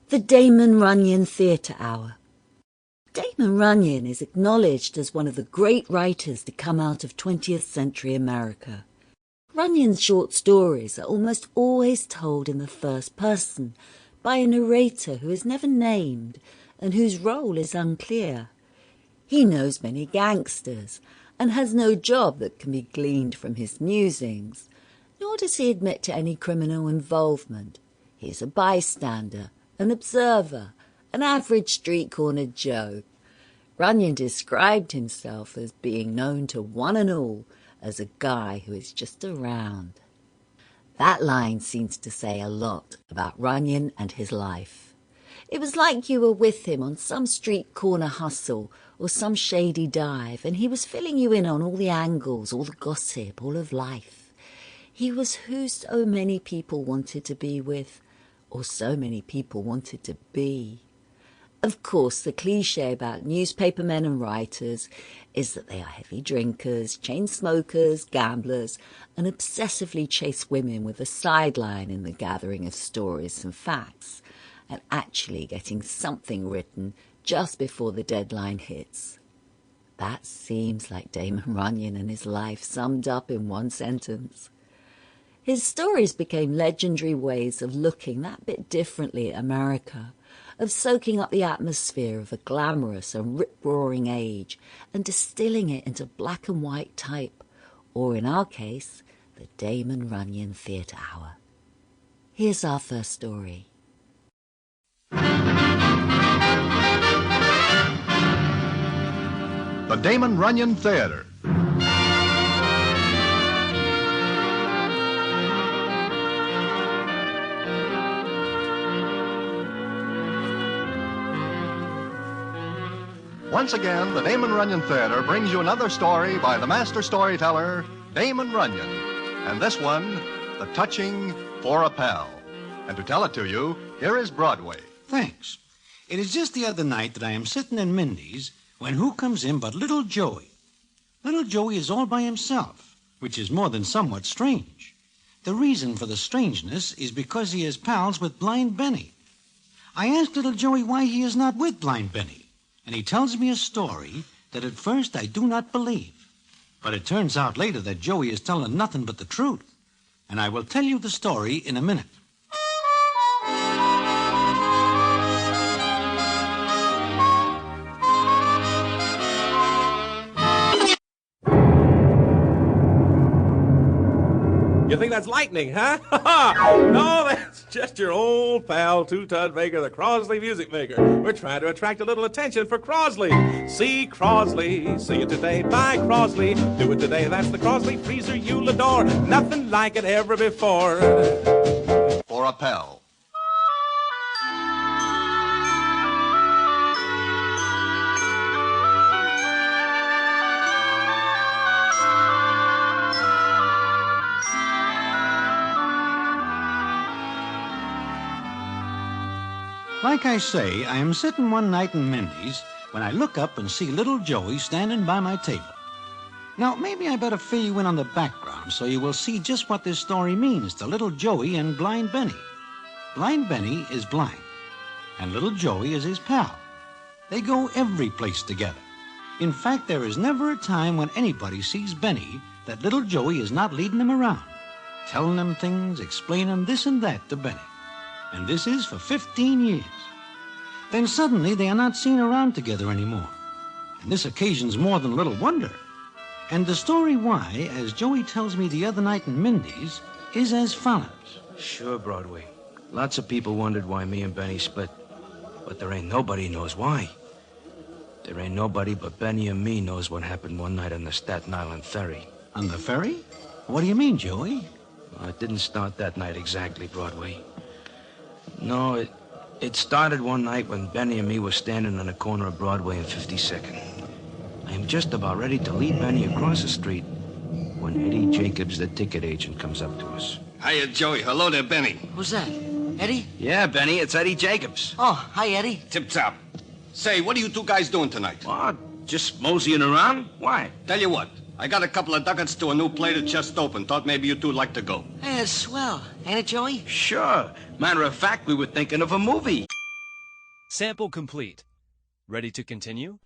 The Damon Runyon Theatre Hour. Damon Runyon is acknowledged as one of the great writers to come out of 20th century America. Runyon's short stories are almost always told in the first person by a narrator who is never named and whose role is unclear. He knows many gangsters and has no job that can be gleaned from his musings, nor does he admit to any criminal involvement. He is a bystander, an observer, an average street-corner Joe. Runyon described himself as being known to one and all as a guy who is just around. That line seems to say a lot about Runyon and his life. It was like you were with him on some street corner hustle or some shady dive, and he was filling you in on all the angles, all the gossip, all of life. He was who so many people wanted to be with, or so many people wanted to be. Of course, the cliché about newspapermen and writers is that they are heavy drinkers, chain smokers, gamblers, and obsessively chase women with a sideline in the gathering of stories and facts, and actually getting something written just before the deadline hits. That seems like Damon Runyon and his life summed up in one sentence. His stories became legendary ways of looking that bit differently at America, of soaking up the atmosphere of a glamorous and rip-roaring age and distilling it into black and white type, or in our case, the Damon Runyon Theatre Hour. Here's our first story. The Damon Runyon Theatre. Once again, the Damon Runyon Theatre brings you another story by the master storyteller, Damon Runyon. And this one, The Touching for a Pal. And to tell it to you, here is Broadway. Thanks. It is just the other night that I am sitting in Mindy's when who comes in but little Joey. Little Joey is all by himself, which is more than somewhat strange. The reason for the strangeness is because he is pals with Blind Benny. I asked little Joey why he is not with Blind Benny, and he tells me a story that at first I do not believe. But it turns out later that Joey is telling nothing but the truth, and I will tell you the story in a minute. You think that's lightning, huh? No, that's just your old pal, two-ton maker, the Crosley music maker. We're trying to attract a little attention for Crosley. See Crosley, see it today by Crosley. Do it today, that's the Crosley freezer you'll adore. Nothing like it ever before. For a Pal. Like I say, I am sitting one night in Mindy's when I look up and see little Joey standing by my table. Now, maybe I better fill you in on the background so you will see just what this story means to little Joey and Blind Benny. Blind Benny is blind, and little Joey is his pal. They go every place together. In fact, there is never a time when anybody sees Benny that little Joey is not leading him around, telling him things, explaining this and that to Benny. And this is for 15 years. Then suddenly they are not seen around together anymore. And this occasions more than a little wonder. And the story why, as Joey tells me the other night in Mindy's, is as follows. Sure, Broadway. Lots of people wondered why me and Benny split. But there ain't nobody knows why. There ain't nobody but Benny and me knows what happened one night on the Staten Island ferry. On the ferry? What do you mean, Joey? Well, it didn't start that night exactly, Broadway. No, it started one night when Benny and me were standing on the corner of Broadway and 52nd. I am just about ready to lead Benny across the street when Eddie Jacobs, the ticket agent, comes up to us. Hiya, Joey. Hello there, Benny. Who's that? Eddie? Yeah, Benny, it's Eddie Jacobs. Oh, hi, Eddie. Tip-top. Say, what are you two guys doing tonight? What? Just moseying around? Why? Tell you what, I got a couple of ducats to a new play that just opened. Thought maybe you two'd like to go. Hey, it's swell. Ain't it, Joey? Sure. Matter of fact, we were thinking of a movie. Sample complete. Ready to continue?